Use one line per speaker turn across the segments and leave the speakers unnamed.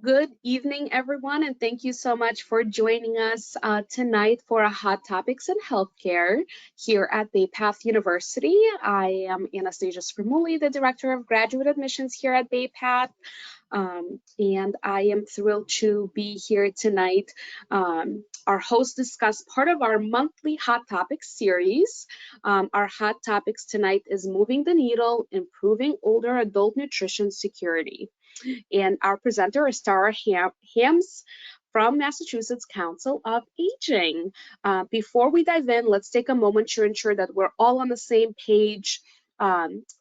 Good evening, everyone, and thank you so much for joining us tonight for a Hot Topics in Healthcare here at BayPath University. I am Anastasia Spermuli, the Director of Graduate Admissions here at BayPath, and I am thrilled to be here tonight. Our hosts discussed part of our monthly Hot Topics series. Our Hot Topics tonight is moving the needle, improving older adult nutrition security. And our presenter is Tara Hams from Massachusetts Council of Aging. Before we dive in, let's take a moment to ensure that we're all on the same page.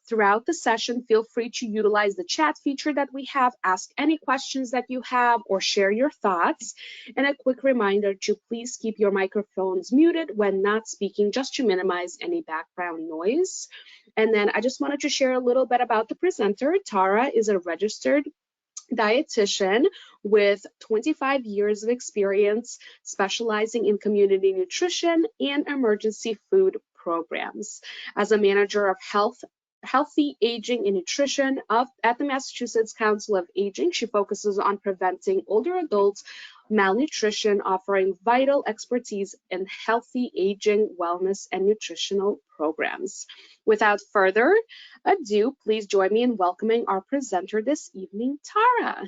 Throughout the session, feel free to utilize the chat feature that we have, ask any questions that you have, or share your thoughts. And a quick reminder to please keep your microphones muted when not speaking, just to minimize any background noise. And then I just wanted to share a little bit about the presenter. Tara is a registered dietitian with 25 years of experience specializing in community nutrition and emergency food programs. As a manager of healthy aging and nutrition at the Massachusetts Council of Aging, she focuses on preventing older adults malnutrition, offering vital expertise in healthy aging, wellness, and nutritional programs. Without further ado, please join me in welcoming our presenter this evening, Tara.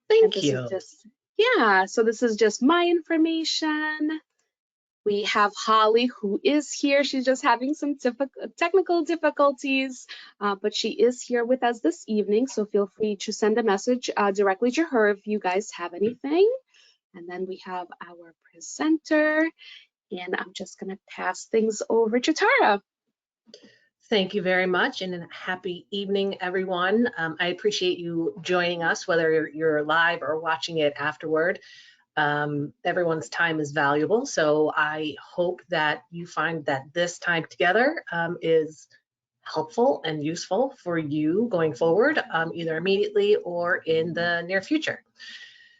Thank you.
So this is just my information. We have Holly, who is here. She's just having some technical difficulties, but she is here with us this evening. So feel free to send a message directly to her if you guys have anything. And then we have our presenter, and I'm just going to pass things over to Tara.
Thank you very much, and a happy evening, everyone. I appreciate you joining us, whether you're live or watching it afterward. Everyone's time is valuable, so I hope that you find that this time together is helpful and useful for you going forward, either immediately or in the near future.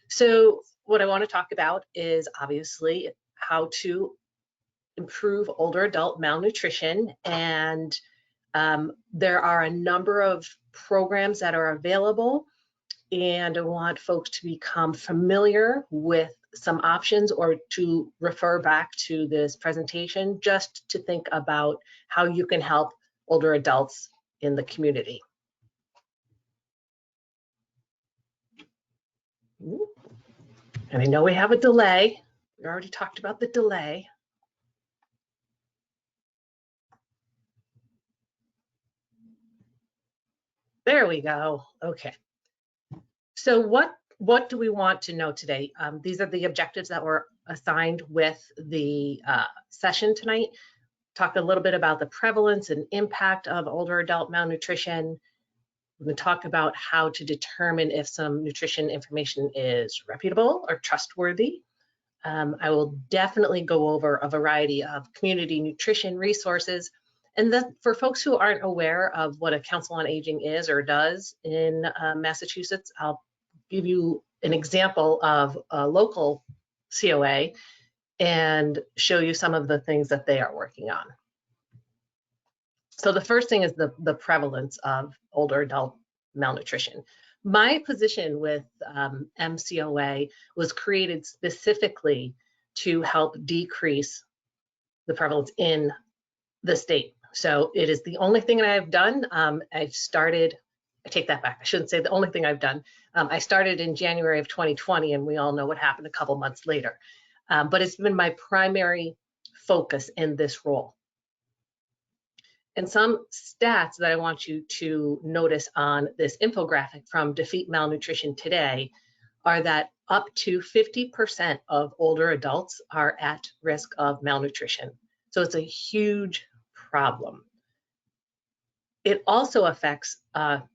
So what I want to talk about is obviously how to improve older adult malnutrition, and there are a number of programs that are available, and I want folks to become familiar with some options or to refer back to this presentation just to think about how you can help older adults in the community. And I know we have a delay. We already talked about the delay. There we go. Okay. So what do we want to know today? These are the objectives that were assigned with the session tonight. Talk a little bit about the prevalence and impact of older adult malnutrition. We're going to talk about how to determine if some nutrition information is reputable or trustworthy. I will definitely go over a variety of community nutrition resources. And then for folks who aren't aware of what a Council on Aging is or does in Massachusetts, I'll give you an example of a local COA and show you some of the things that they are working on. So the first thing is the prevalence of older adult malnutrition. My position with MCOA was created specifically to help decrease the prevalence in the state. So it is the only thing that I've done. I take that back. I shouldn't say the only thing I've done. I started in January of 2020, and we all know what happened a couple months later. But it's been my primary focus in this role. And some stats that I want you to notice on this infographic from Defeat Malnutrition Today are that up to 50% of older adults are at risk of malnutrition. So it's a huge problem. It also affects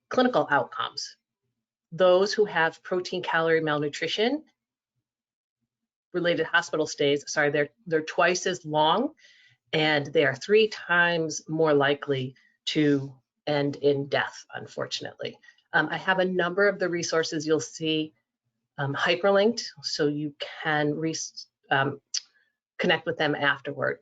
clinical outcomes. Those who have protein calorie malnutrition related hospital stays, they're twice as long, and they are 3 times more likely to end in death, unfortunately. I have a number of the resources you'll see hyperlinked, so you can connect with them afterward.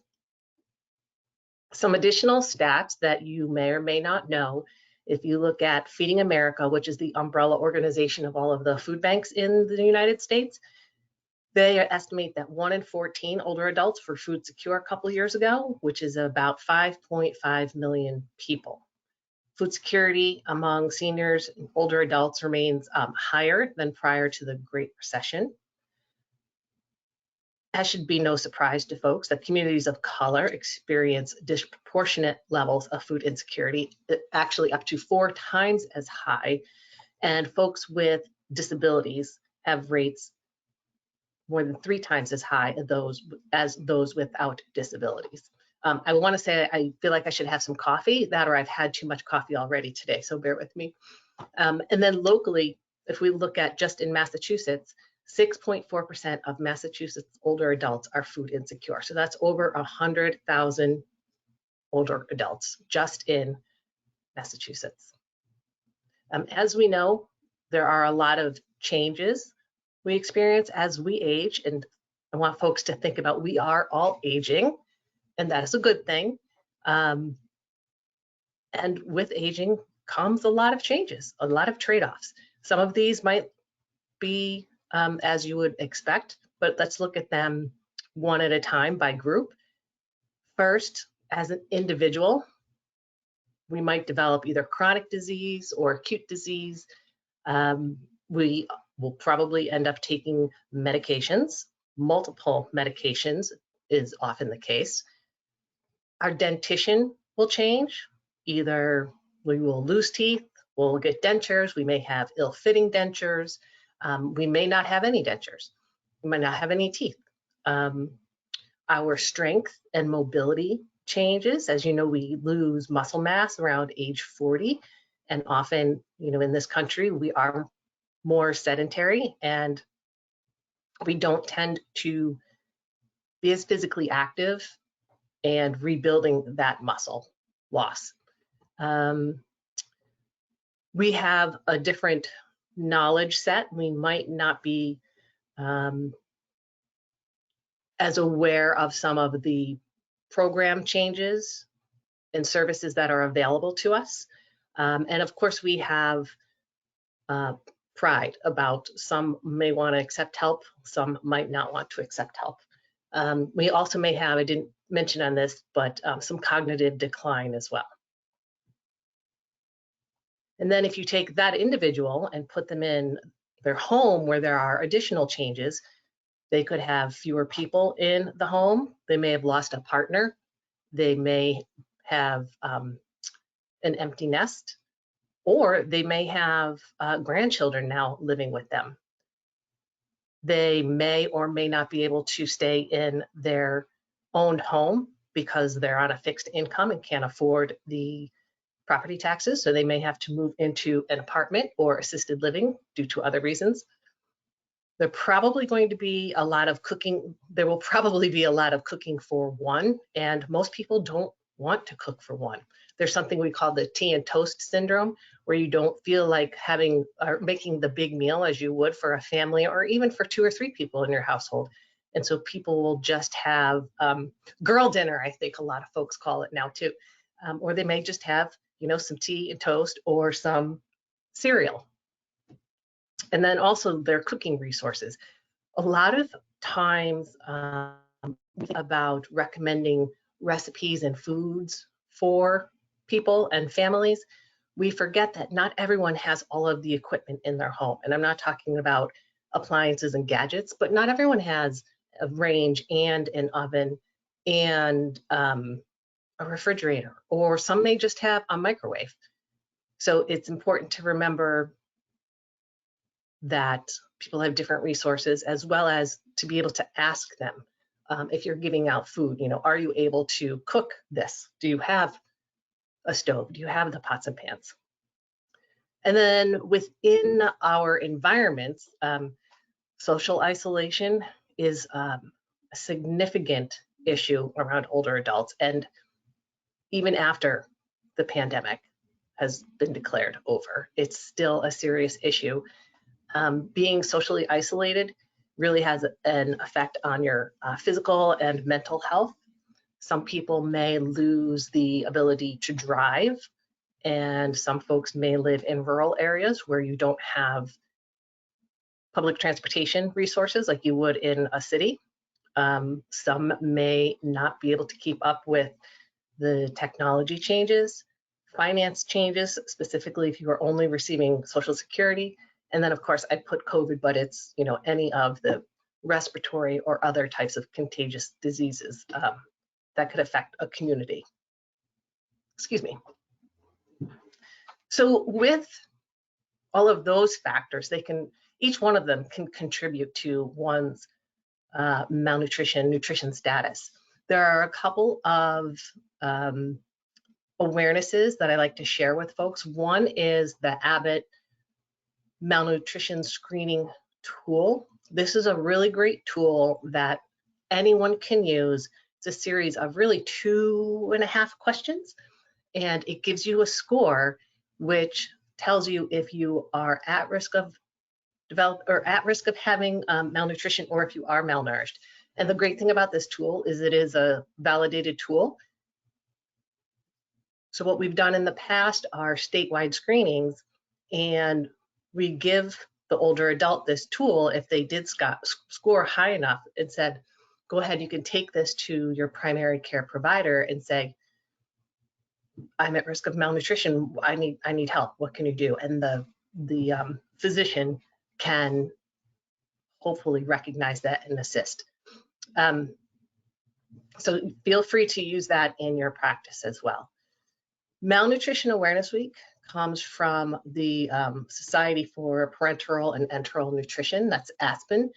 Some additional stats that you may or may not know If you look at Feeding America, which is the umbrella organization of all of the food banks in the United States, they estimate that 1 in 14 older adults were food secure a couple of years ago, which is about 5.5 million people. Food security among seniors and older adults remains higher than prior to the Great Recession. That should be no surprise to folks that communities of color experience disproportionate levels of food insecurity, actually up to 4 times as high, and folks with disabilities have rates more than 3 times as high as those without disabilities. I want to say I feel like I should have some coffee, that or I've had too much coffee already today, so bear with me. And then locally, if we look at just in Massachusetts, 6.4% of Massachusetts older adults are food insecure. So that's over 100,000 older adults just in Massachusetts. As we know, there are a lot of changes we experience as we age, and I want folks to think about we are all aging, and that is a good thing. And with aging comes a lot of changes, a lot of trade-offs. Some of these might be as you would expect, but let's look at them one at a time by group. First, as an individual, we might develop either chronic disease or acute disease. We will probably end up taking medications. Multiple medications is often the case. Our dentition will change. Either we will lose teeth, we'll get dentures, we may have ill-fitting dentures, we may not have any dentures, we might not have any teeth. Our strength and mobility changes. As you know, we lose muscle mass around age 40, and often, in this country, we are more sedentary and we don't tend to be as physically active and rebuilding that muscle loss. We have a different knowledge set. We might not be as aware of some of the program changes and services that are available to us. And of course, we have pride about some may want to accept help, some might not want to accept help. We also may have, I didn't mention on this, but some cognitive decline as well. And then if you take that individual and put them in their home where there are additional changes, they could have fewer people in the home. They may have lost a partner. They may have an empty nest, or they may have grandchildren now living with them. They may or may not be able to stay in their owned home because they're on a fixed income and can't afford the property taxes, so they may have to move into an apartment or assisted living due to other reasons. There's probably going to be a lot of cooking. There will probably be a lot of cooking for one, and most people don't want to cook for one. There's something we call the tea and toast syndrome, where you don't feel like having or making the big meal as you would for a family or even for 2 or 3 people in your household. And so people will just have girl dinner, I think a lot of folks call it now too. Or they may just have, some tea and toast or some cereal. And then also their cooking resources. A lot of times about recommending recipes and foods for people and families, we forget that not everyone has all of the equipment in their home. And I'm not talking about appliances and gadgets, but not everyone has a range and an oven and a refrigerator, or some may just have a microwave. So it's important to remember that people have different resources, as well as to be able to ask them if you're giving out food, are you able to cook this? Do you have a stove? Do you have the pots and pans? And then within our environments, social isolation is a significant issue around older adults. And even after the pandemic has been declared over, it's still a serious issue. Being socially isolated really has an effect on your physical and mental health. Some people may lose the ability to drive and some folks may live in rural areas where you don't have public transportation resources like you would in a city. Some may not be able to keep up with the technology changes, finance changes, specifically if you are only receiving Social Security. And then of course I put COVID, but it's, you know, any of the respiratory or other types of contagious diseases that could affect a community. Excuse me. So with all of those factors, each one of them can contribute to one's nutrition status. There are a couple of awarenesses that I like to share with folks. One is the Abbott malnutrition screening tool. This is a really great tool that anyone can use. It's a series of really 2.5 questions, and it gives you a score which tells you if you are at risk of having malnutrition or if you are malnourished. And the great thing about this tool is it is a validated tool. So what we've done in the past are statewide screenings, and we give the older adult this tool if they did score high enough and said, go ahead, you can take this to your primary care provider and say, I'm at risk of malnutrition, I need help, what can you do? And the physician can hopefully recognize that and assist. So feel free to use that in your practice as well. Malnutrition Awareness Week comes from the Society for Parenteral and Enteral Nutrition, that's ASPEN.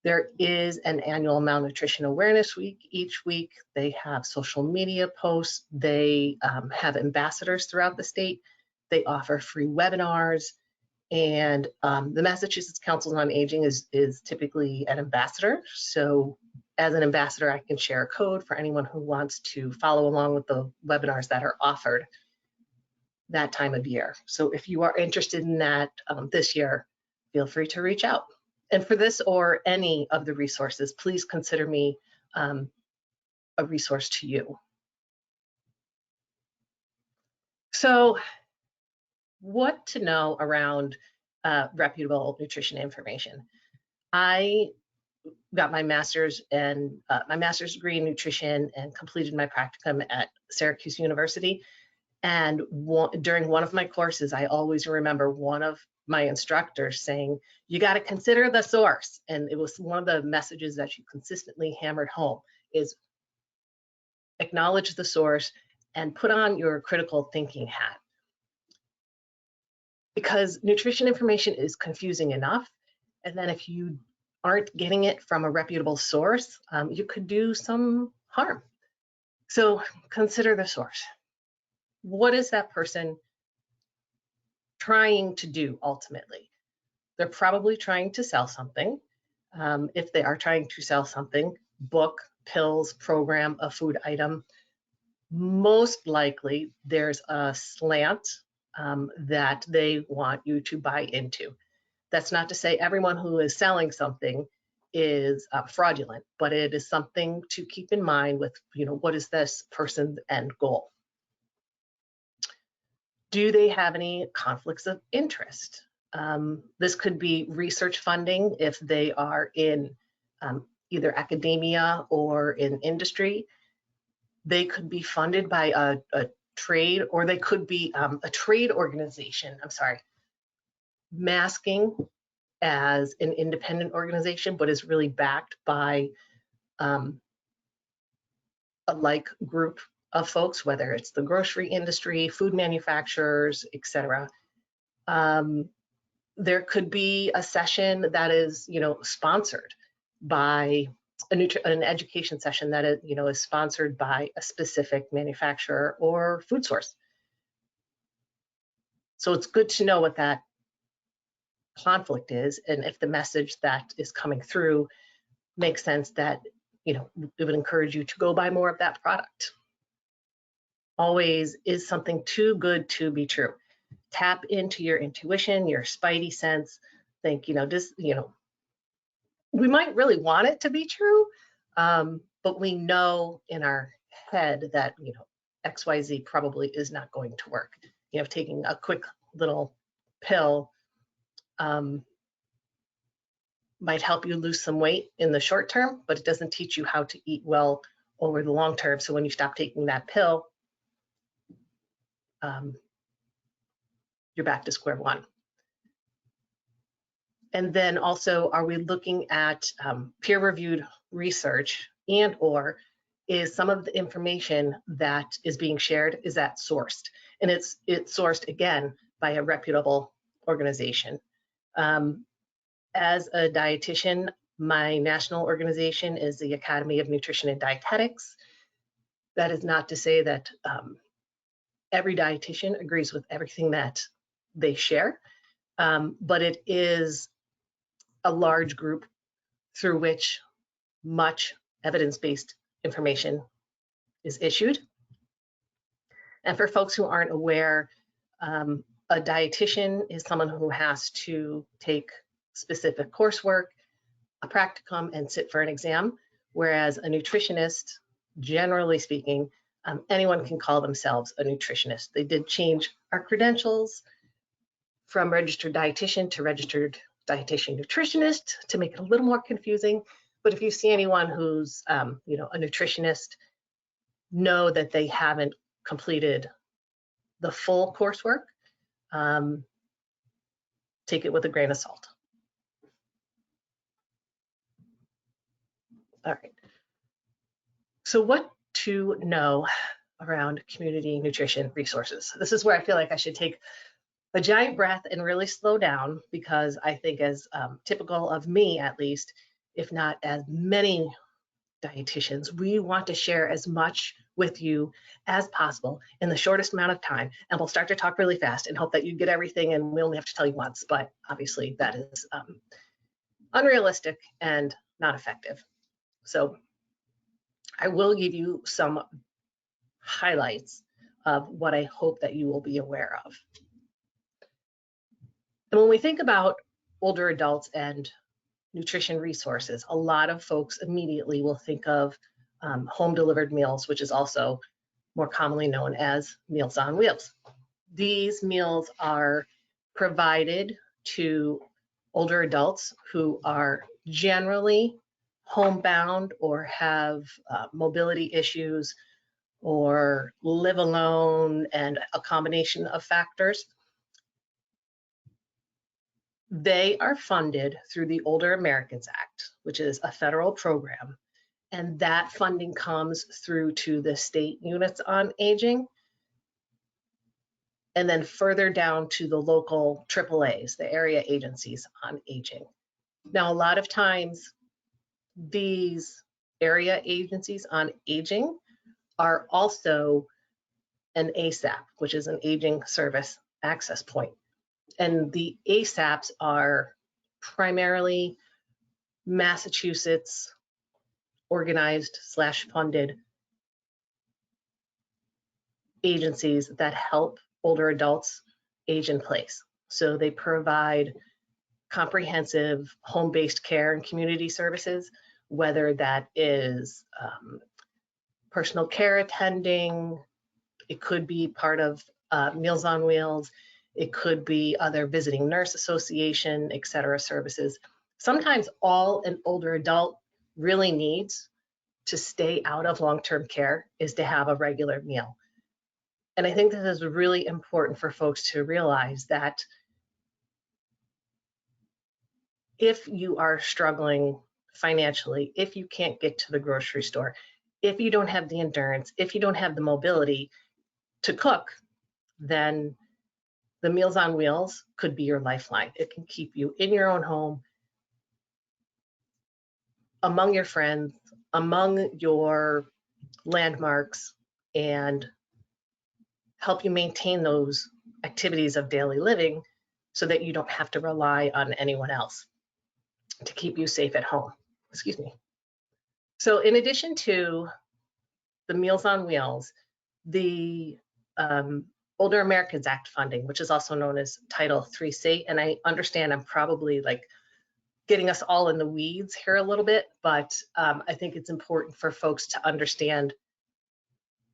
There is an annual Malnutrition Awareness Week. Each week they have social media posts, they have ambassadors throughout the state, they offer free webinars, and the Massachusetts Council on Aging is typically an ambassador. So as an ambassador, I can share a code for anyone who wants to follow along with the webinars that are offered that time of year. So if you are interested in that this year, feel free to reach out. And for this or any of the resources, please consider me a resource to you. So what to know around reputable nutrition information? I got my master's degree in nutrition and completed my practicum at Syracuse University. And during one of my courses, I always remember one of my instructors saying, you got to consider the source. And it was one of the messages that she consistently hammered home is acknowledge the source and put on your critical thinking hat. Because nutrition information is confusing enough. And then if you aren't getting it from a reputable source, you could do some harm. So consider the source. What is that person trying to do ultimately? They're probably trying to sell something. If they are trying to sell something, book, pills, program, a food item, most likely there's a slant that they want you to buy into. That's not to say everyone who is selling something is fraudulent, but it is something to keep in mind with, what is this person's end goal? Do they have any conflicts of interest? This could be research funding if they are in either academia or in industry. They could be funded by a trade, or they could be a trade organization, masking as an independent organization, but is really backed by a like group of folks, whether it's the grocery industry, food manufacturers, etc. There could be a session that is, sponsored by an education session that is sponsored by a specific manufacturer or food source. So it's good to know what that conflict is, and if the message that is coming through makes sense, that it would encourage you to go buy more of that product. Always is something too good to be true. Tap into your intuition, your spidey sense. Think, we might really want it to be true, but we know in our head that XYZ probably is not going to work. taking a quick little pill might help you lose some weight in the short term, but it doesn't teach you how to eat well over the long term. So when you stop taking that pill, you're back to square one. And then also, are we looking at peer-reviewed research, and or is some of the information that is being shared, is that sourced? And it's sourced, again, by a reputable organization. As a dietitian, my national organization is the Academy of Nutrition and Dietetics. That is not to say that every dietitian agrees with everything that they share, but it is a large group through which much evidence-based information is issued. And for folks who aren't aware, a dietitian is someone who has to take specific coursework, a practicum, and sit for an exam, whereas a nutritionist, generally speaking, anyone can call themselves a nutritionist. They did change our credentials from registered dietitian to registered dietitian nutritionist to make it a little more confusing. But if you see anyone who's a nutritionist, know that they haven't completed the full coursework. Take it with a grain of salt. All right. So what to know around community nutrition resources? This is where I feel like I should take a giant breath and really slow down, because I think, as typical of me at least, if not as many dietitians, we want to share as much with you as possible in the shortest amount of time, and we'll start to talk really fast and hope that you get everything and we only have to tell you once, but obviously that is unrealistic and not effective. So I will give you some highlights of what I hope that you will be aware of. And when we think about older adults and nutrition resources, a lot of folks immediately will think of home delivered meals, which is also more commonly known as Meals on Wheels. These meals are provided to older adults who are generally homebound or have mobility issues or live alone, and a combination of factors. They are funded through the Older Americans Act, which is a federal program, and that funding comes through to the state units on aging, and then further down to the local AAAs, the area agencies on aging. Now, a lot of times, these area agencies on aging are also an ASAP, which is an aging service access point. And the ASAPs are primarily Massachusetts organized / funded agencies that help older adults age in place. So they provide comprehensive home-based care and community services, whether that is personal care attending, it could be part of Meals on Wheels, it could be other visiting nurse association, et cetera, services. Sometimes all an older adult really needs to stay out of long-term care is to have a regular meal. And I think this is really important for folks to realize, that if you are struggling financially, if you can't get to the grocery store, if you don't have the endurance, if you don't have the mobility to cook, then the Meals on Wheels could be your lifeline. It can keep you in your own home, among your friends, among your landmarks, and help you maintain those activities of daily living so that you don't have to rely on anyone else to keep you safe at home. Excuse me. So in addition to the Meals on Wheels, the Older Americans Act funding, which is also known as Title 3C, and I understand I'm probably like getting us all in the weeds here a little bit, but I think it's important for folks to understand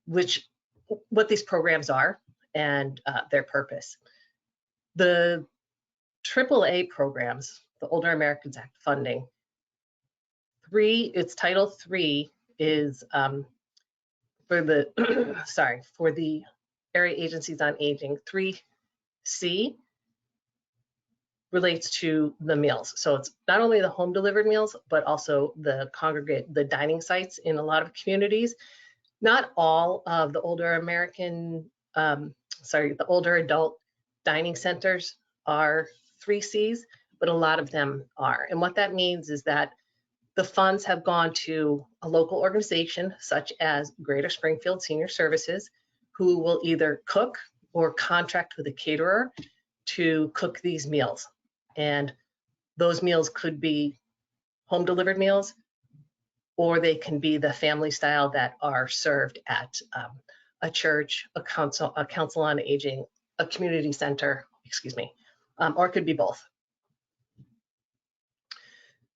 what these programs are and their purpose. The AAA programs, the Older Americans Act funding, its Title III is for the for the area agencies on aging. 3C relates to the meals. So it's not only the home delivered meals, but also the dining sites in a lot of communities. Not all of the older the older adult dining centers are 3Cs, but a lot of them are. And what that means is that the funds have gone to a local organization such as Greater Springfield Senior Services, who will either cook or contract with a caterer to cook these meals. And those meals could be home delivered meals, or they can be the family style that are served at a church, a council on aging, a community center, or it could be both.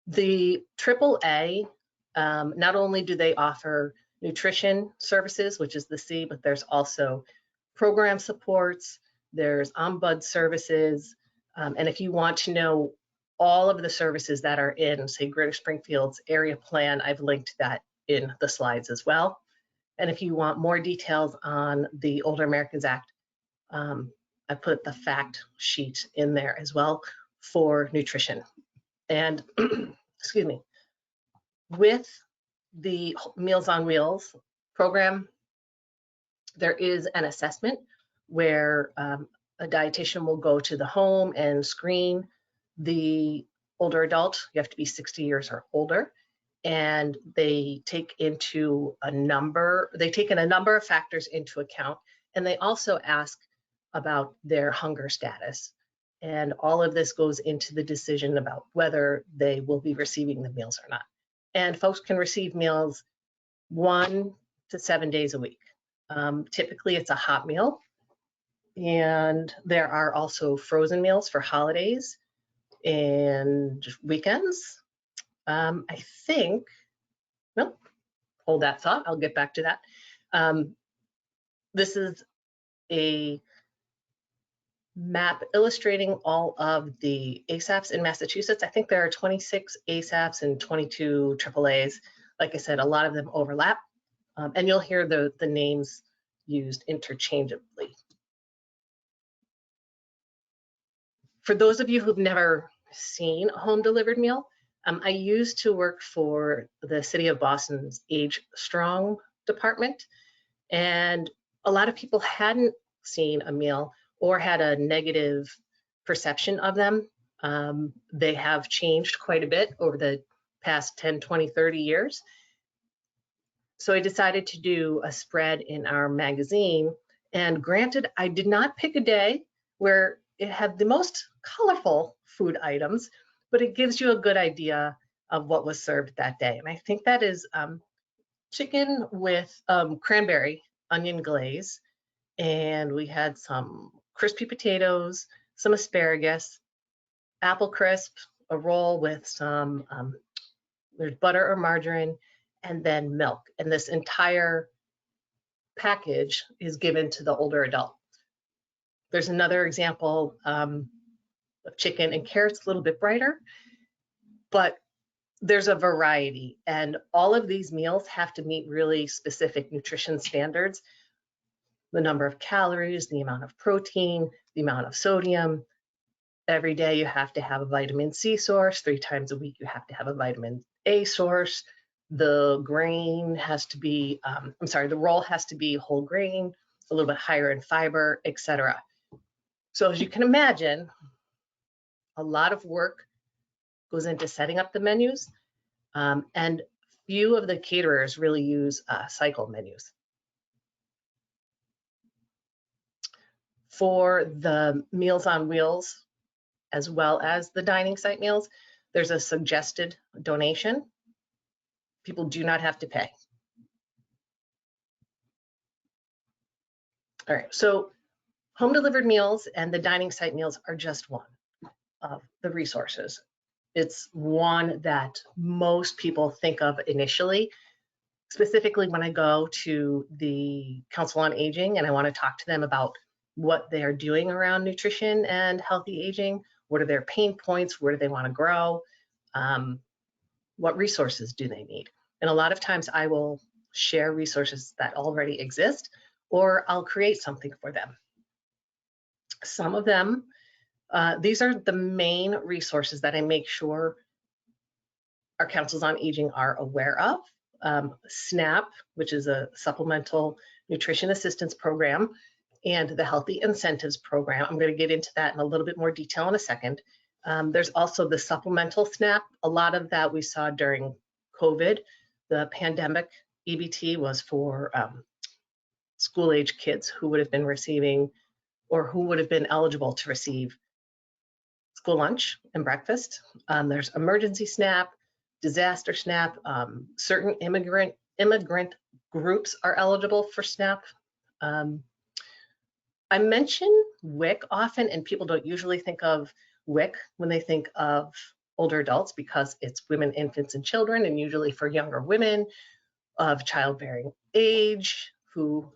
The AAA, not only do they offer nutrition services, which is the C, but there's also program supports, there's ombud services, and if you want to know all of the services that are in, say, Greater Springfield's area plan, I've linked that in the slides as well. And if you want more details on the Older Americans Act, I put the fact sheet in there as well for nutrition. And excuse me, with the Meals on Wheels program, there is an assessment where a dietitian will go to the home and screen the older adult. You have to be 60 years or older, and they take in a number of factors into account, and they also ask about their hunger status. And all of this goes into the decision about whether they will be receiving the meals or not. And folks can receive meals 1 to 7 days a week. Typically it's a hot meal, and there are also frozen meals for holidays and weekends. I think, no, hold that thought, I'll get back to that. This is a map illustrating all of the ASAPs in Massachusetts. I think there are 26 ASAPs and 22 AAAs. Like I said, a lot of them overlap, and you'll hear the names used interchangeably. For those of you who've never seen a home delivered meal, I used to work for the City of Boston's Age Strong department, and a lot of people hadn't seen a meal or had a negative perception of them. They have changed quite a bit over the past 10, 20, 30 years. So I decided to do a spread in our magazine, and granted, I did not pick a day where it had the most colorful food items, but it gives you a good idea of what was served that day. And I think that is chicken with cranberry onion glaze, and we had some crispy potatoes, some asparagus, apple crisp, a roll with some there's butter or margarine, and then milk. And this entire package is given to the older adult. There's another example of chicken and carrots, a little bit brighter, but there's a variety, and all of these meals have to meet really specific nutrition standards. The number of calories, the amount of protein, the amount of sodium. Every day you have to have a vitamin C source. 3 times a week you have to have a vitamin A source. The grain has to be, the roll has to be whole grain, a little bit higher in fiber, etc. So as you can imagine, a lot of work goes into setting up the menus, and few of the caterers really use cycle menus. For the Meals on Wheels, as well as the dining site meals, there's a suggested donation. People do not have to pay. All right, so home delivered meals and the dining site meals are just one of the resources. It's one that most people think of initially, specifically when I go to the Council on Aging and I want to talk to them about what they are doing around nutrition and healthy aging. What are their pain points? Where do they want to grow? What resources do they need? And a lot of times I will share resources that already exist, or I'll create something for them. Some of them, these are the main resources that I make sure our councils on aging are aware of. SNAP, which is a supplemental nutrition assistance program, and the Healthy Incentives Program. I'm going to get into that in a little bit more detail in a second. There's also the supplemental SNAP. A lot of that we saw during COVID. The pandemic EBT was for school-age kids who would have been receiving or who would have been eligible to receive school lunch and breakfast. There's emergency SNAP, disaster SNAP. Certain immigrant groups are eligible for SNAP. I mention WIC often, and people don't usually think of WIC when they think of older adults because it's women, infants, and children, and usually for younger women of childbearing age who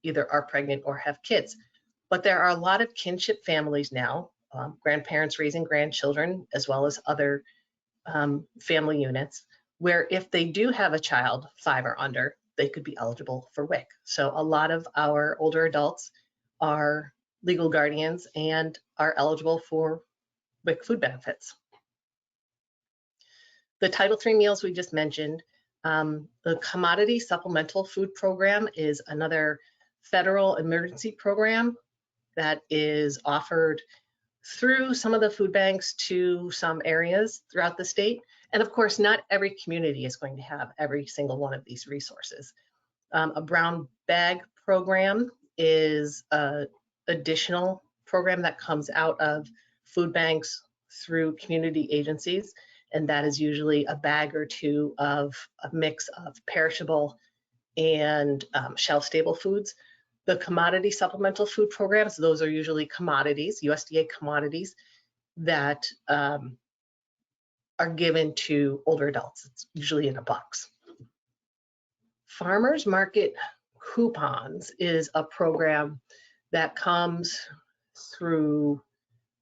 either are pregnant or have kids. But there are a lot of kinship families now, grandparents raising grandchildren, as well as other family units, where if they do have a child 5 or under, they could be eligible for WIC. So a lot of our older adults are legal guardians and are eligible for WIC food benefits. The Title III meals we just mentioned. The Commodity Supplemental Food Program is another federal emergency program that is offered through some of the food banks to some areas throughout the state. And of course, not every community is going to have every single one of these resources. A brown bag program is an additional program that comes out of food banks through community agencies. And that is usually a bag or two of a mix of perishable and shelf-stable foods. The commodity supplemental food programs, those are usually commodities, USDA commodities that are given to older adults. It's usually in a box. Farmers Market Coupons is a program that comes through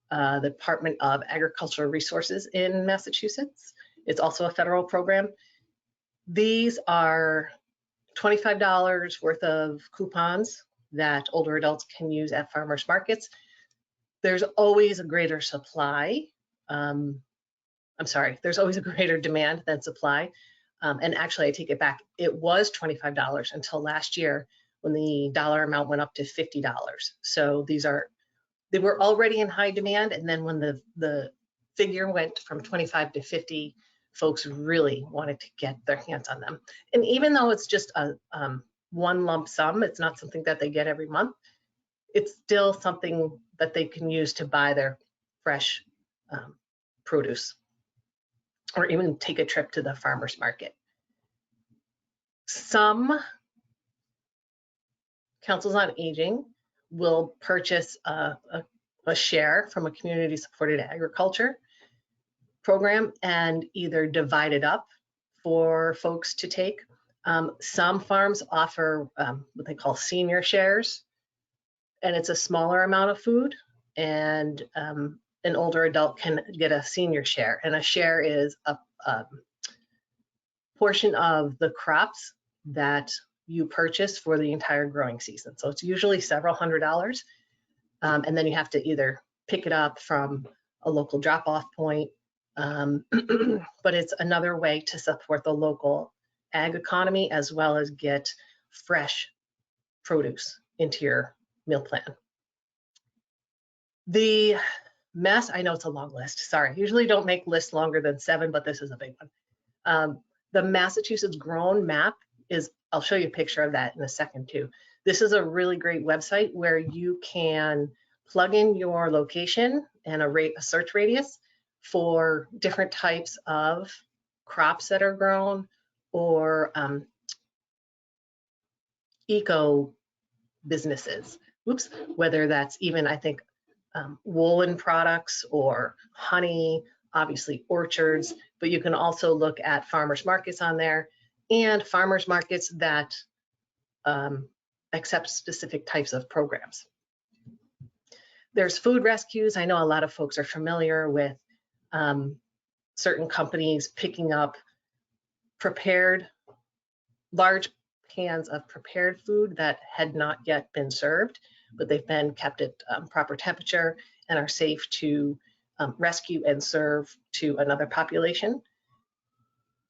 the Department of Agricultural Resources in Massachusetts. It's also a federal program. These are $25 worth of coupons that older adults can use at farmers markets. There's always a greater supply. There's always a greater demand than supply. And actually, I take it back. It was $25 until last year when the dollar amount went up to $50. So they were already in high demand. And then when the figure went from 25 to 50, folks really wanted to get their hands on them. And even though it's just a one lump sum, it's not something that they get every month, it's still something that they can use to buy their fresh produce or even take a trip to the farmer's market. Some councils on aging will purchase a share from a community supported agriculture program and either divide it up for folks to take. Some farms offer what they call senior shares, and it's a smaller amount of food, and an older adult can get a senior share. And a share is a portion of the crops that you purchase for the entire growing season. So it's usually several $100s. And then you have to either pick it up from a local drop-off point, but it's another way to support the local ag economy as well as get fresh produce into your meal plan. The I know it's a long list, sorry. Usually don't make lists longer than 7, but this is a big one. The Massachusetts Grown Map I'll show you a picture of that in a second too. This is a really great website where you can plug in your location and a search radius for different types of crops that are grown or eco businesses. Whether that's even, I think, woolen products or honey, obviously orchards, but you can also look at farmers markets on there and farmers markets that accept specific types of programs. There's food rescues. I know a lot of folks are familiar with certain companies picking up prepared, large pans of prepared food that had not yet been served, but they've been kept at proper temperature and are safe to rescue and serve to another population.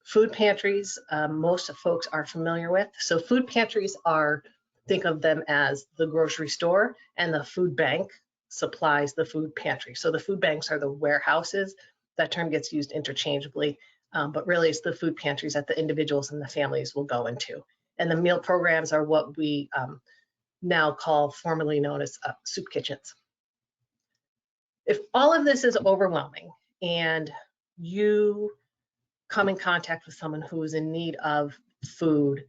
Food pantries, most folks are familiar with. So food pantries are, think of them as the grocery store, and the food bank supplies the food pantry. So the food banks are the warehouses. That term gets used interchangeably, but really it's the food pantries that the individuals and the families will go into. And the meal programs are what we now call, formerly known as soup kitchens. If all of this is overwhelming and you come in contact with someone who is in need of food,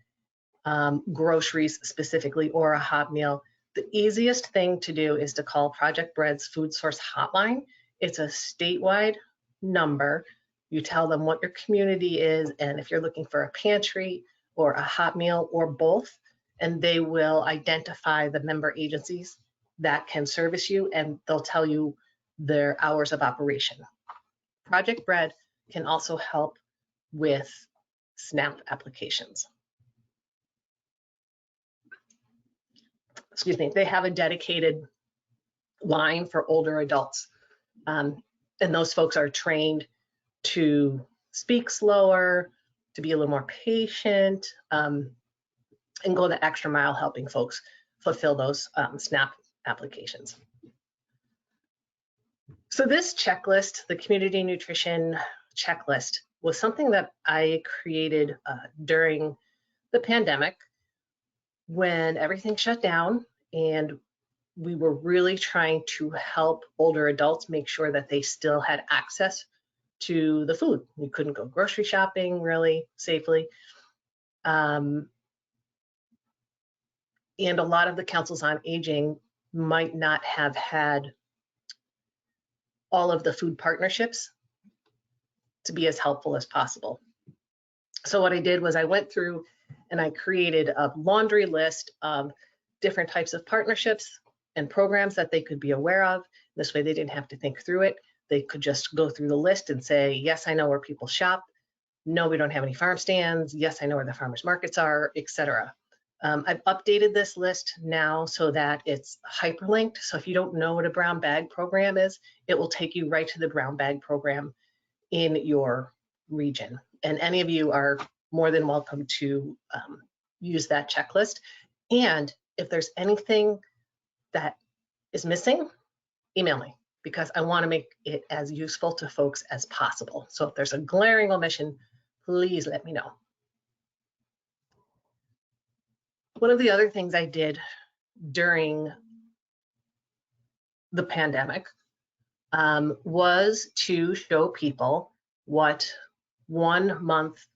groceries specifically, or a hot meal, the easiest thing to do is to call Project Bread's Food Source Hotline. It's a statewide number. You tell them what your community is and if you're looking for a pantry or a hot meal or both, and they will identify the member agencies that can service you, and they'll tell you their hours of operation. Project Bread can also help with SNAP applications. Excuse me, they have a dedicated line for older adults. And those folks are trained to speak slower, to be a little more patient, and go the extra mile helping folks fulfill those SNAP applications. So this checklist, the community nutrition checklist, was something that I created during the pandemic when everything shut down and we were really trying to help older adults make sure that they still had access to the food. We couldn't go grocery shopping really safely. And a lot of the councils on aging might not have had all of the food partnerships to be as helpful as possible. So what I did was I went through and I created a laundry list of different types of partnerships and programs that they could be aware of. This way they didn't have to think through it. They could just go through the list and say, yes, I know where people shop. No, we don't have any farm stands. Yes, I know where the farmers markets are, etc. I've updated this list now so that it's hyperlinked. So if you don't know what a brown bag program is, it will take you right to the brown bag program in your region. And any of you are more than welcome to use that checklist. And if there's anything that is missing, email me, because I want to make it as useful to folks as possible. So if there's a glaring omission, please let me know. One of the other things I did during the pandemic was to show people what 1 month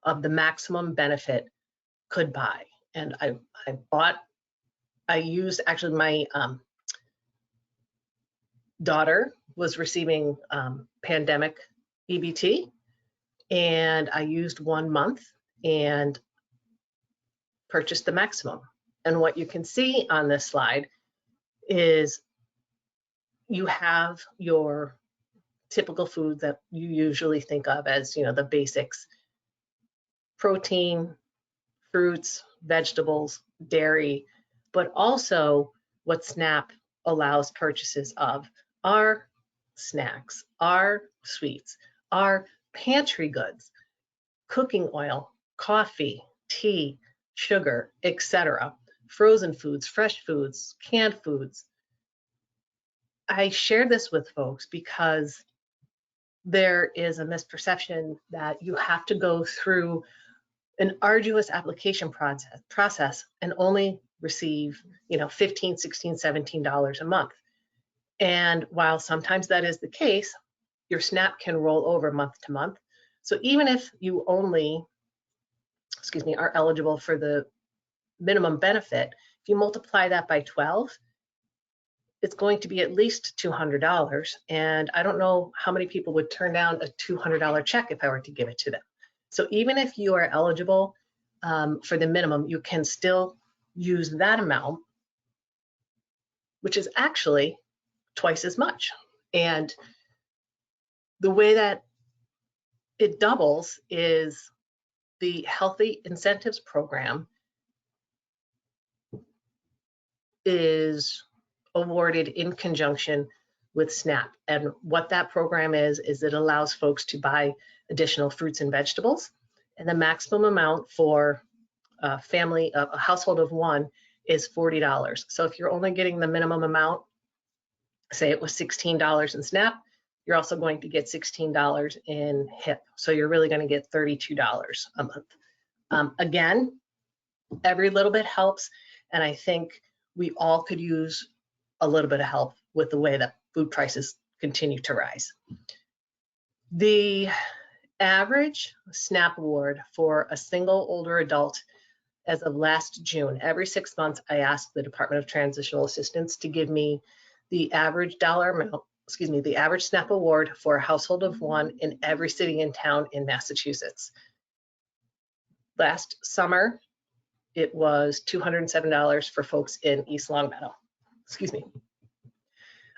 of the maximum benefit could buy. And I used, actually my daughter was receiving pandemic EBT, and I used 1 month and purchased the maximum. And what you can see on this slide is you have your typical foods that you usually think of as, you know, the basics: protein, fruits, vegetables, dairy, but also what SNAP allows purchases of are snacks, are sweets, are pantry goods, cooking oil, coffee, tea, sugar, etc., frozen foods, fresh foods, canned foods. I share this with folks because there is a misperception that you have to go through an arduous application process and only receive, you know, $15, $16, $17 a month. And while sometimes that is the case, your SNAP can roll over month to month. So even if you only, are eligible for the minimum benefit, if you multiply that by 12, it's going to be at least $200. And I don't know how many people would turn down a $200 check if I were to give it to them. So even if you are eligible for the minimum, you can still use that amount which is actually twice as much. And the way that it doubles is the Healthy Incentives Program is awarded in conjunction with SNAP. And what that program is it allows folks to buy additional fruits and vegetables. And the maximum amount for a family, a household of one, is $40. So if you're only getting the minimum amount, say it was $16 in SNAP, you're also going to get $16 in HIP. So you're really going to get $32 a month. Again, every little bit helps. And I think we all could use a little bit of help with the way that food prices continue to rise. The average SNAP award for a single older adult as of last June, every 6 months, I asked the Department of Transitional Assistance to give me the average dollar amount, the average SNAP award for a household of one in every city and town in Massachusetts. Last summer, it was $207 for folks in East Longmeadow.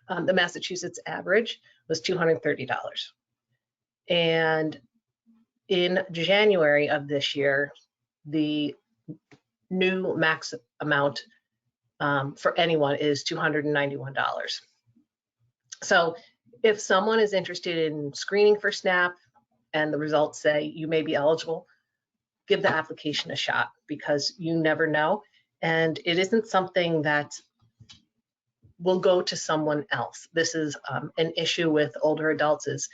The Massachusetts average was $230. And in January of this year, the new max amount for anyone is $291. So if someone is interested in screening for SNAP and the results say you may be eligible, give the application a shot, because you never know. And it isn't something that will go to someone else. This is an issue with older adults, is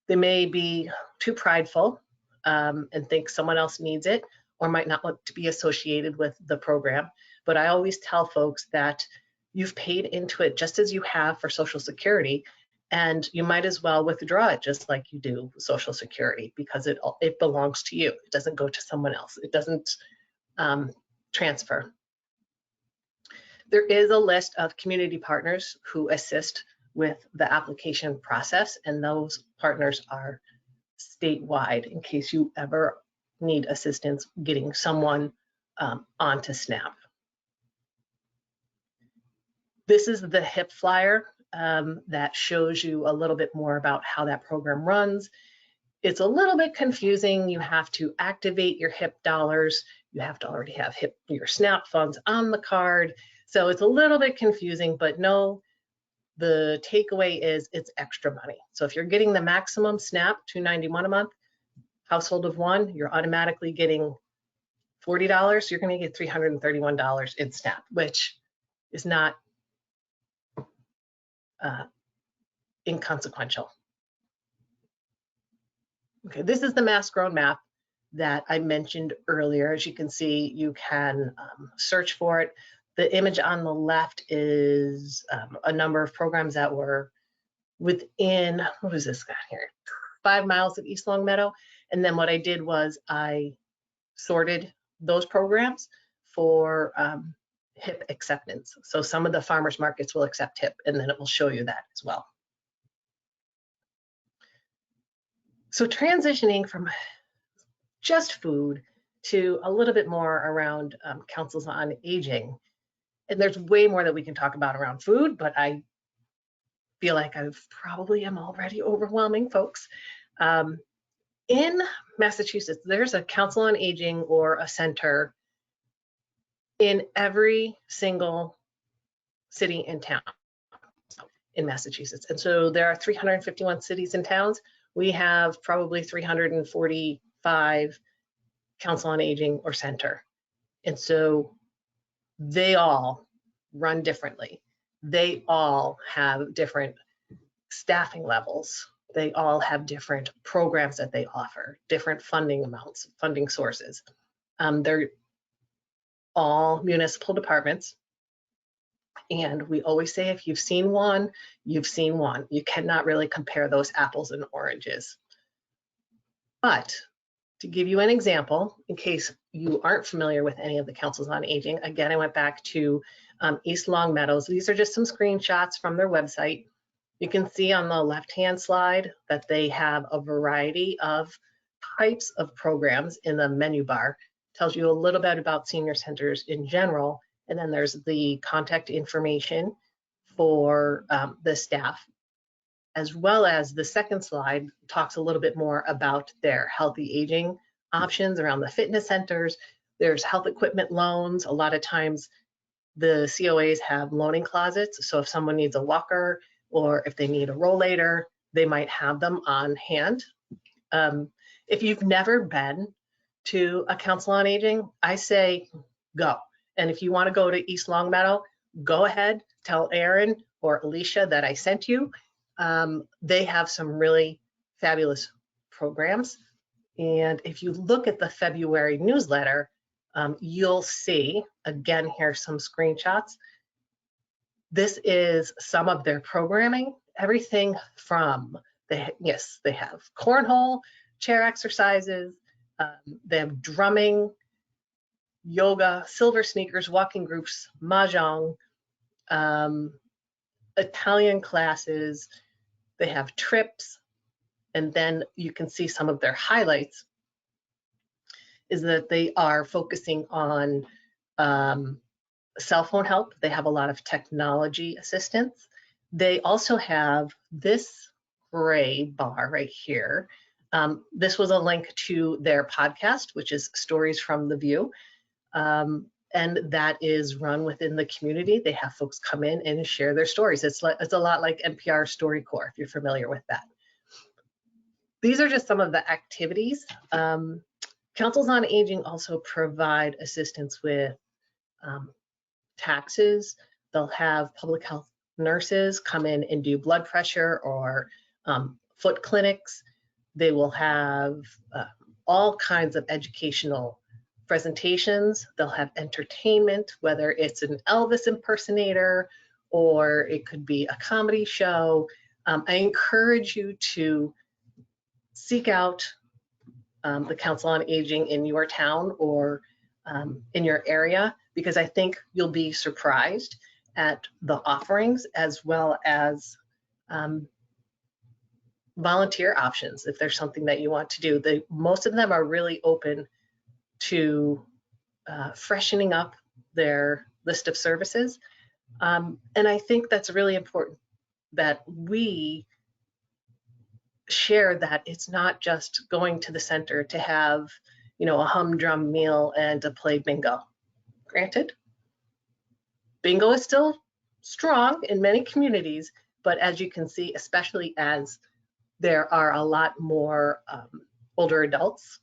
they may be too prideful and think someone else needs it, or might not want to be associated with the program. But I always tell folks that you've paid into it just as you have for Social Security, and you might as well withdraw it just like you do Social Security, because it belongs to you. It doesn't go to someone else. It doesn't transfer. There is a list of community partners who assist with the application process, and those partners are statewide in case you ever need assistance getting someone onto SNAP. This is the HIP flyer that shows you a little bit more about how that program runs. It's a little bit confusing. You have to activate your HIP dollars. You have to already have your SNAP funds on the card. So it's a little bit confusing, but no, the takeaway is it's extra money. So if you're getting the maximum SNAP, $291 a month, household of one, you're automatically getting $40. You're going to get $331 in SNAP, which is not inconsequential. Okay, this is the Mass Grown map that I mentioned earlier. As you can see, you can search for it. The image on the left is a number of programs that were within, what is this guy here? 5 miles of East Longmeadow. And then what I did was I sorted those programs for HIP acceptance. So some of the farmers markets will accept HIP, and then it will show you that as well. So transitioning from just food to a little bit more around councils on aging. And there's way more that we can talk about around food, but I feel like I probably am already overwhelming folks. In Massachusetts, there's a council on aging or a center in every single city and town in Massachusetts. And so there are 351 cities and towns. We have probably 345 council on aging or center. And so they all run differently. They all have different staffing levels. They all have different programs that they offer, different funding amounts, funding sources. They're all municipal departments. And we always say, if you've seen one, you've seen one. You cannot really compare those apples and oranges. But to give you an example, in case you aren't familiar with any of the councils on aging, again, I went back to East Longmeadows. These are just some screenshots from their website. You can see on the left-hand slide that they have a variety of types of programs in the menu bar. It tells you a little bit about senior centers in general. And then there's the contact information for the staff, as well as the second slide talks a little bit more about their healthy aging options around the fitness centers. There's health equipment loans. A lot of times the COAs have loaning closets. So if someone needs a walker or if they need a rollator, they might have them on hand. If you've never been to a council on aging, I say go. And if you want to go to East Longmeadow, go ahead, tell Aaron or Alicia that I sent you. They have some really fabulous programs. And if you look at the February newsletter, you'll see, again, here's some screenshots. This is some of their programming, everything from, they have cornhole, chair exercises, they have drumming, yoga, silver sneakers, walking groups, mahjong, Italian classes, they have trips, and then you can see some of their highlights is that they are focusing on cell phone help. They have a lot of technology assistance. They also have this gray bar right here. This was a link to their podcast, which is Stories from the View. And that is run within the community. They have folks come in and share their stories. It's a lot like NPR StoryCorps, if you're familiar with that. These are just some of the activities. Councils on Aging also provide assistance with taxes. They'll have public health nurses come in and do blood pressure or foot clinics. They will have all kinds of educational presentations. They'll have entertainment, whether it's an Elvis impersonator or it could be a comedy show. I encourage you to seek out the Council on Aging in your town or in your area, because I think you'll be surprised at the offerings as well as volunteer options if there's something that you want to do. Most of them are really open to freshening up their list of services. And I think that's really important that we share that it's not just going to the center to have, a humdrum meal and to play bingo. Granted, bingo is still strong in many communities, but as you can see, especially as there are a lot more older adults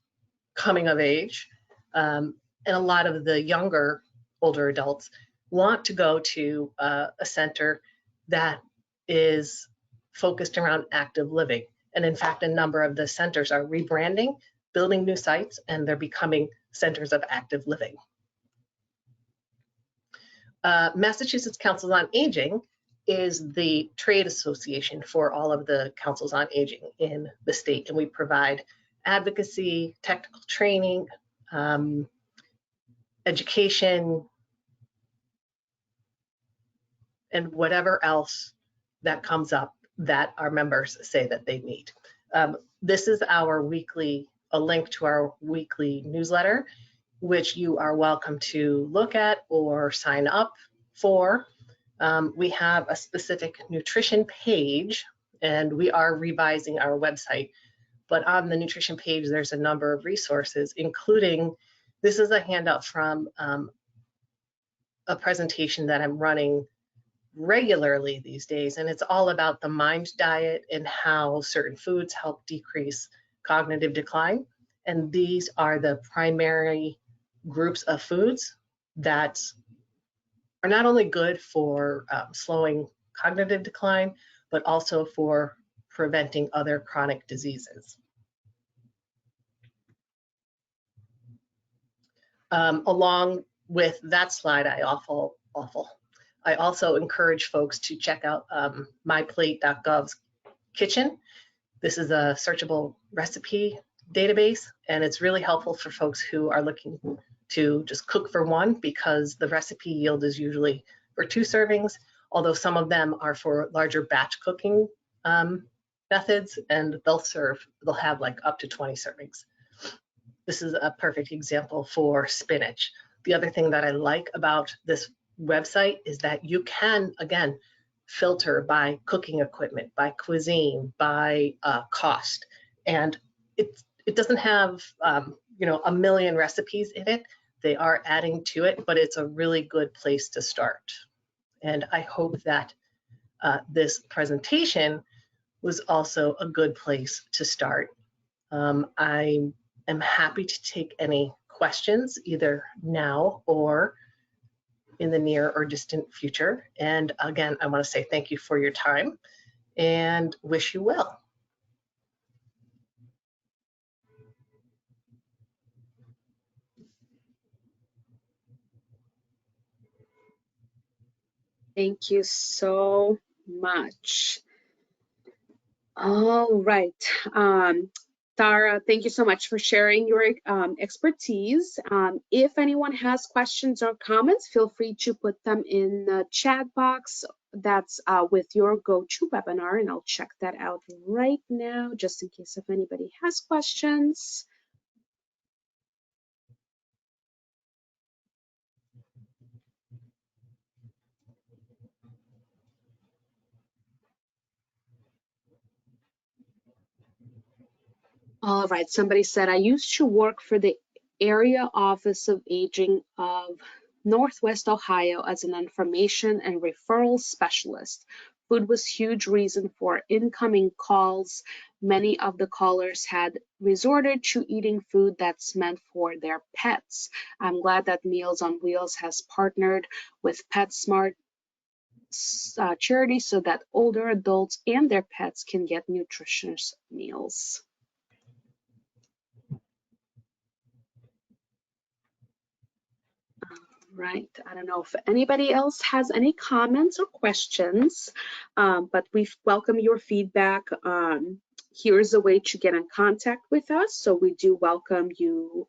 coming of age, and a lot of the younger older adults want to go to a center that is focused around active living. And in fact, a number of the centers are rebranding, building new sites, and they're becoming centers of active living. Massachusetts Council on Aging is the trade association for all of the councils on aging in the state, and we provide advocacy, technical training, education, and whatever else that comes up that our members say that they need. This is our a link to our weekly newsletter, which you are welcome to look at or sign up for. We have a specific nutrition page, and we are revising our website. But on the nutrition page, there's a number of resources, including, this is a handout from a presentation that I'm running regularly these days, and it's all about the MIND diet and how certain foods help decrease cognitive decline. And these are the primary groups of foods that are not only good for slowing cognitive decline, but also for preventing other chronic diseases. Along with that slide, I also encourage folks to check out myplate.gov's kitchen. This is a searchable recipe database, and it's really helpful for folks who are looking to just cook for one, because the recipe yield is usually for 2 servings, although some of them are for larger batch cooking methods, and they'll have like up to 20 servings. This is a perfect example for spinach. The other thing that I like about this website is that you can, again, filter by cooking equipment, by cuisine, by cost. And it doesn't have, you know, a million recipes in it. They are adding to it, but it's a really good place to start. And I hope that this presentation was also a good place to start. I am happy to take any questions either now or in the near or distant future. And again, I want to say thank you for your time and wish you well.
Thank you so much. All right. Tara, thank you so much for sharing your expertise. If anyone has questions or comments, feel free to put them in the chat box that's with your GoToWebinar, and I'll check that out right now, just in case if anybody has questions. All right, somebody said, I used to work for the Area Office of Aging of Northwest Ohio as an information and referral specialist. Food was a huge reason for incoming calls. Many of the callers had resorted to eating food that's meant for their pets. I'm glad that Meals on Wheels has partnered with PetSmart charity so that older adults and their pets can get nutritious meals. Right. I don't know if anybody else has any comments or questions, but we welcome your feedback. Here's a way to get in contact with us. So we do welcome you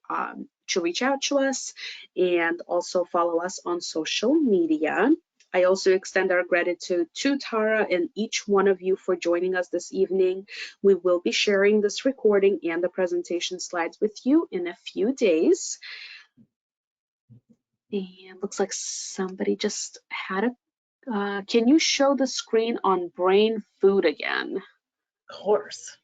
to reach out to us and also follow us on social media. I also extend our gratitude to Tara and each one of you for joining us this evening. We will be sharing this recording and the presentation slides with you in a few days. And looks like somebody just had a, can you show the screen on brain food again?
Of course.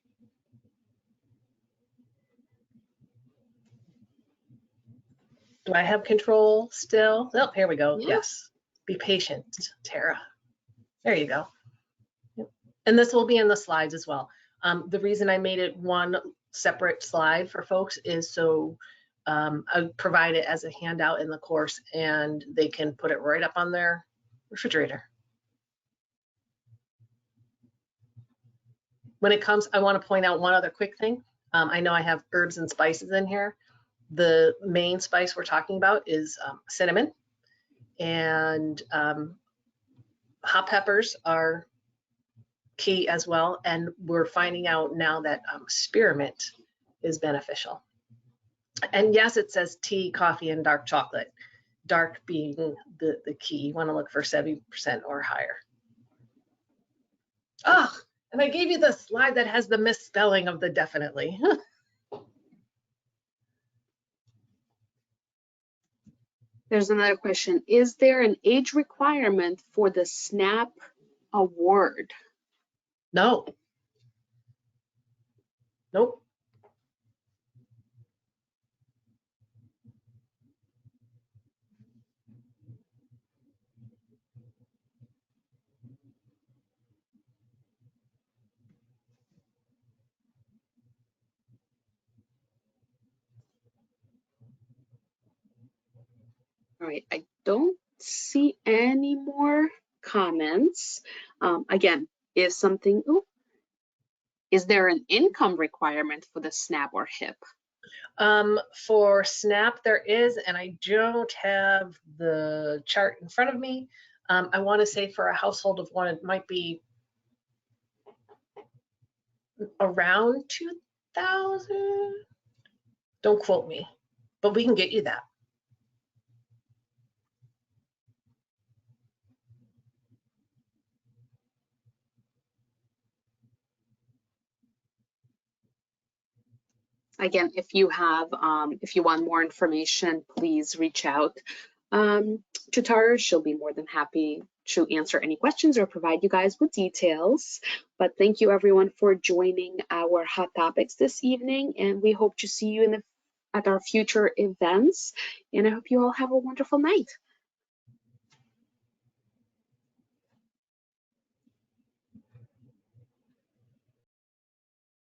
Do I have control still? Oh, here we go.
Yeah.
Yes. Be patient, Tara. There you go. Yep. And this will be in the slides as well. The reason I made it one separate slide for folks is so I provide it as a handout in the course and they can put it right up on their refrigerator. When it comes, I want to point out one other quick thing. I know I have herbs and spices in here. The main spice we're talking about is cinnamon, and hot peppers are key as well. And we're finding out now that spearmint is beneficial. And yes, it says tea, coffee, and dark chocolate. Dark being the key. You want to look for 70% or higher. Oh, and I gave you the slide that has the misspelling of the definitely.
There's another question. Is there an age requirement for the SNAP award?
No. Nope.
All right, I don't see any more comments. Again, is there an income requirement for the SNAP or HIP?
For SNAP, there is, and I don't have the chart in front of me. I want to say for a household of one, it might be around 2,000. Don't quote me, but we can get you that.
Again, if you want more information, please reach out. to Tara. She'll be more than happy to answer any questions or provide you guys with details. But thank you everyone for joining our hot topics this evening, and we hope to see you at our future events. And I hope you all have a wonderful night.